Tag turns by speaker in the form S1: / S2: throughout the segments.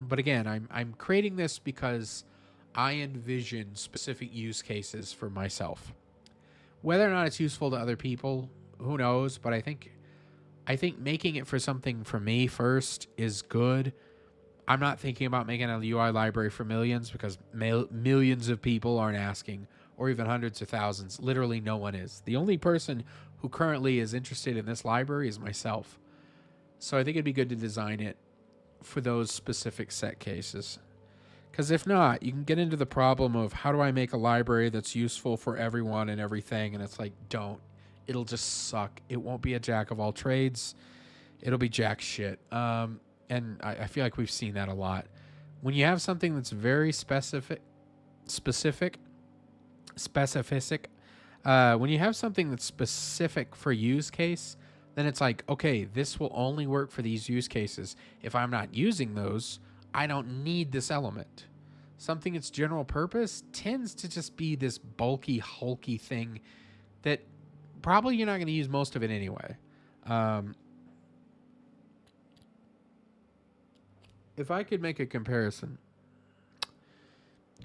S1: But again, I'm creating this because I envision specific use cases for myself. Whether or not it's useful to other people, who knows? But I think making it for something for me first is good. I'm not thinking about making a UI library for millions because millions of people aren't asking, or even hundreds of thousands. Literally, no one is. The only person who currently is interested in this library is myself. So I think it'd be good to design it for those specific set cases. Because if not, you can get into the problem of how do I make a library that's useful for everyone and everything? And it's like, don't. It'll just suck. It won't be a jack of all trades. It'll be jack shit. And I feel like we've seen that a lot. When you have something that's very specific, specific, when you have something that's specific for use case, then it's like, okay, this will only work for these use cases. If I'm not using those, I don't need this element. Something that's general purpose tends to just be this bulky, hulky thing that probably you're not going to use most of it anyway. Um, if I could make a comparison,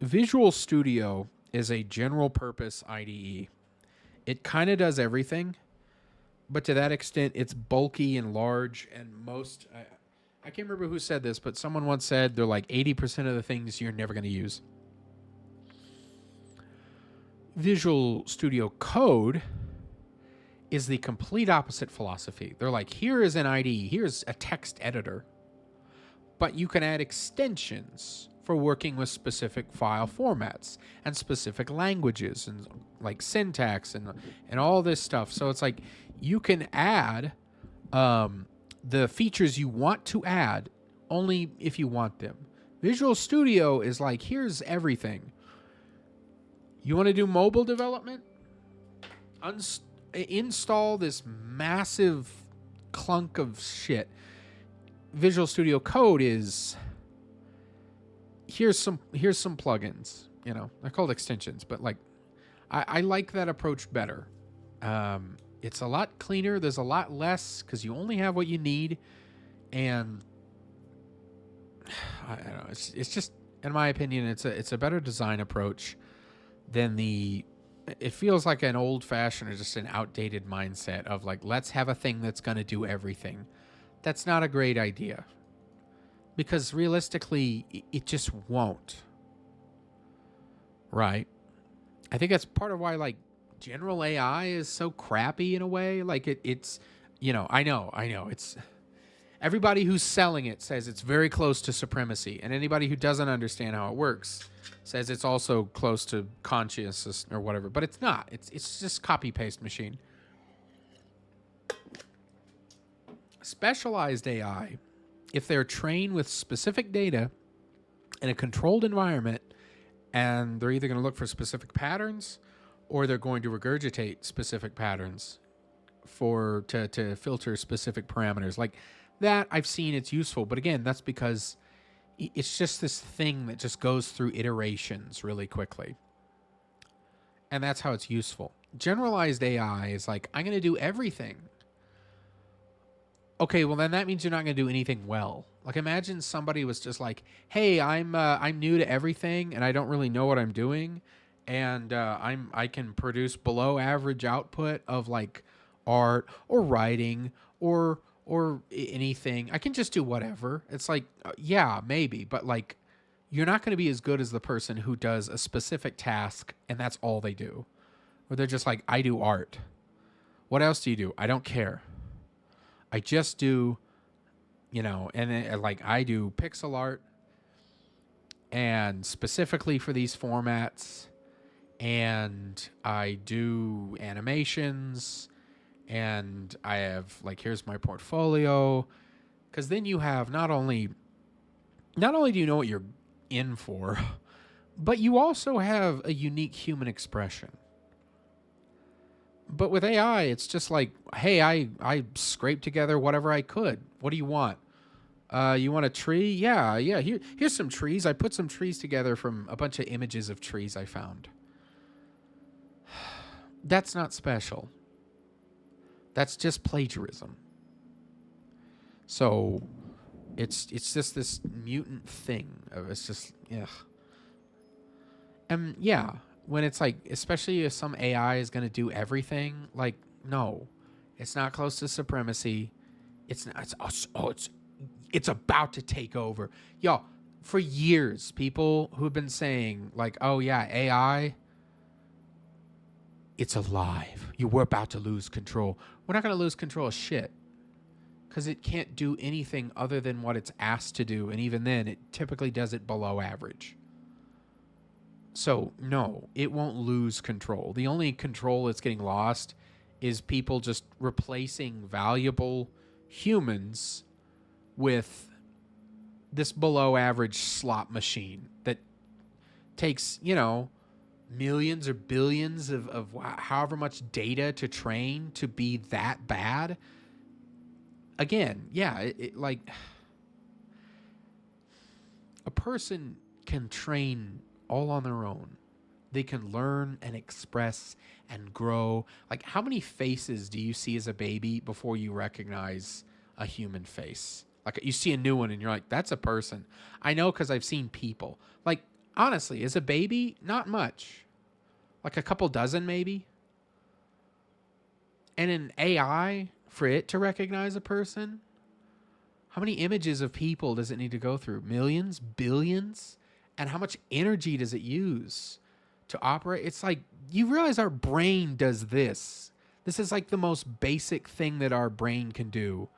S1: Visual Studio is a general purpose IDE. It kind of does everything, but to that extent, it's bulky and large. And I can't remember who said this, but someone once said they're like 80% of the things you're never going to use. Visual Studio Code is the complete opposite philosophy. They're like, here is an IDE, here's a text editor, but you can add extensions for working with specific file formats and specific languages and like syntax and all this stuff. So it's like you can add the features you want to add only if you want them. Visual Studio is like, here's everything. You want to do mobile development? Install this massive clunk of shit. Visual Studio Code is here's some plugins. You know, they're called extensions, but like I like that approach better. It's a lot cleaner. There's a lot less because you only have what you need, and I don't know. It's just, in my opinion, it's a better design approach than the. It feels like an old fashioned or just an outdated mindset of like, let's have a thing that's going to do everything. That's not a great idea because realistically, it just won't. Right? I think that's part of why like general AI is so crappy in a way. Like it's, I know. It's everybody who's selling it says it's very close to supremacy, and anybody who doesn't understand how it works says it's also close to consciousness or whatever. But it's not. It's just copy paste machine. Specialized AI, if they're trained with specific data in a controlled environment, and they're either going to look for specific patterns or they're going to regurgitate specific patterns to filter specific parameters. Like that, I've seen it's useful, but again, that's because it's just this thing that just goes through iterations really quickly. And that's how it's useful. Generalized AI is like, I'm going to do everything. Okay, well then that means you're not going to do anything well. Like imagine somebody was just like, "Hey, I'm new to everything and I don't really know what I'm doing, and I can produce below average output of like art or writing or anything. I can just do whatever." It's like, yeah, maybe, but like you're not going to be as good as the person who does a specific task and that's all they do. Or they're just like, "I do art." What else do you do? I don't care. I just do, and then, like I do pixel art and specifically for these formats, and I do animations, and I have like here's my portfolio, because then you have not only do you know what you're in for, but you also have a unique human expression. But with AI, it's just like, hey, I scraped together whatever I could. What do you want? You want a tree? Yeah, yeah. Here's some trees. I put some trees together from a bunch of images of trees I found. That's not special. That's just plagiarism. So It's just this mutant thing. It's just, ugh. And yeah, when it's like, especially if some AI is going to do everything, like, no, it's not close to supremacy. It's not, it's about to take over. Y'all, for years, people who've been saying, like, oh yeah, AI, it's alive. We're about to lose control. We're not going to lose control of shit, because it can't do anything other than what it's asked to do. And even then, it typically does it below average. So, no, it won't lose control. The only control that's getting lost is people just replacing valuable humans with this below average slot machine that takes, millions or billions of however much data to train to be that bad. Again, yeah, it like a person can train all on their own. They can learn and express and grow. Like, how many faces do you see as a baby before you recognize a human face? Like, you see a new one and you're like, that's a person. I know, because I've seen people. Like, honestly, as a baby, not much. Like a couple dozen maybe. And an AI, for it to recognize a person, how many images of people does it need to go through? Millions? Billions? And how much energy does it use to operate? It's like, you realize our brain does this. This is like the most basic thing that our brain can do.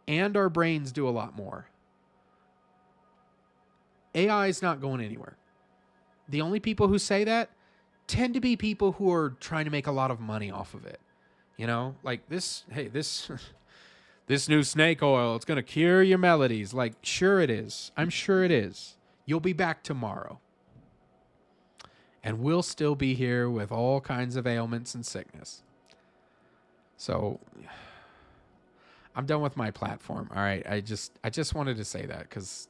S1: And our brains do a lot more. AI is not going anywhere. The only people who say that tend to be people who are trying to make a lot of money off of it. Like this new snake oil, it's going to cure your melodies. Like, sure it is. I'm sure it is. You'll be back tomorrow. And we'll still be here with all kinds of ailments and sickness. So I'm done with my platform. All right. I just wanted to say that because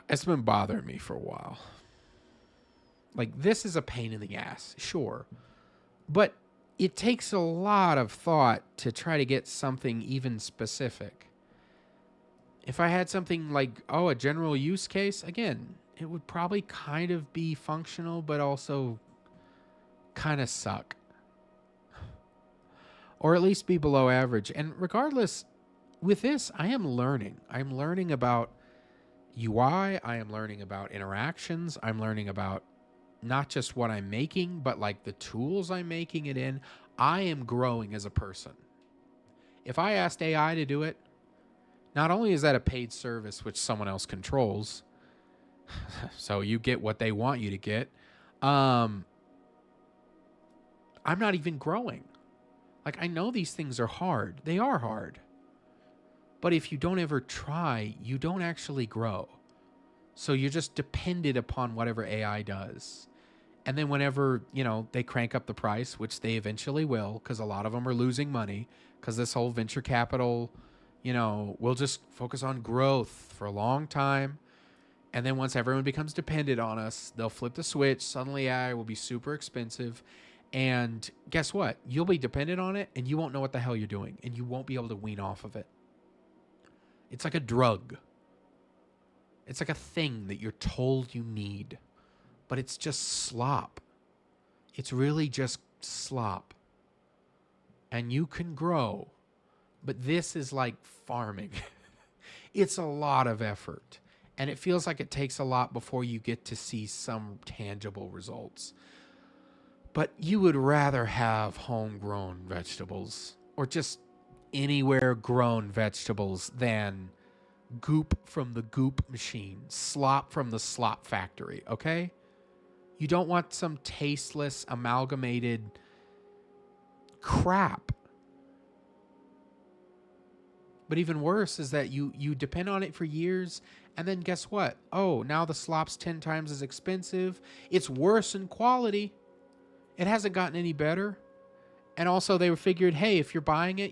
S1: it's been bothering me for a while. Like, this is a pain in the ass, sure. But it takes a lot of thought to try to get something even specific. If I had something like, a general use case, again, it would probably kind of be functional, but also kind of suck. Or at least be below average. And regardless, with this, I am learning. I'm learning about UI. I am learning about interactions. I'm learning about not just what I'm making, but like the tools I'm making it in. I am growing as a person. If I asked AI to do it, not only is that a paid service which someone else controls, so you get what they want you to get, I'm not even growing. Like, I know these things are hard. They are hard. But if you don't ever try, you don't actually grow. So you're just dependent upon whatever AI does. And then whenever, they crank up the price, which they eventually will, because a lot of them are losing money, because this whole venture capital, we'll just focus on growth for a long time. And then once everyone becomes dependent on us, they'll flip the switch. Suddenly AI will be super expensive. And guess what? You'll be dependent on it, and you won't know what the hell you're doing, and you won't be able to wean off of it. It's like a drug. It's like a thing that you're told you need, but it's just slop. It's really just slop. And you can grow, but this is like farming. It's a lot of effort, and it feels like it takes a lot before you get to see some tangible results. But you would rather have homegrown vegetables or just anywhere grown vegetables than goop from the goop machine, slop from the slop factory, okay? You don't want some tasteless, amalgamated crap. But even worse is that you depend on it for years, and then guess what? Oh, now the slop's 10 times as expensive. It's worse in quality. It hasn't gotten any better. And also they figured, hey, if you're buying it,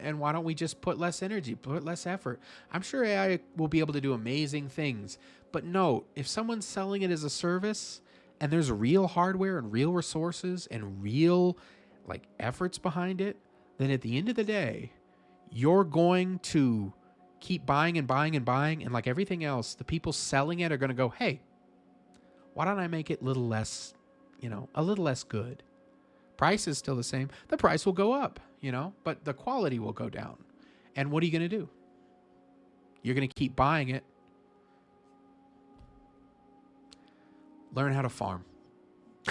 S1: and why don't we just put less energy, put less effort? I'm sure AI will be able to do amazing things. But note, if someone's selling it as a service and there's real hardware and real resources and real efforts behind it, then at the end of the day, you're going to keep buying and buying and buying. And like everything else, the people selling it are going to go, hey, why don't I make it a little less, a little less good? Price is still the same. The price will go up, but the quality will go down. And what are you going to do? You're going to keep buying it. Learn how to farm.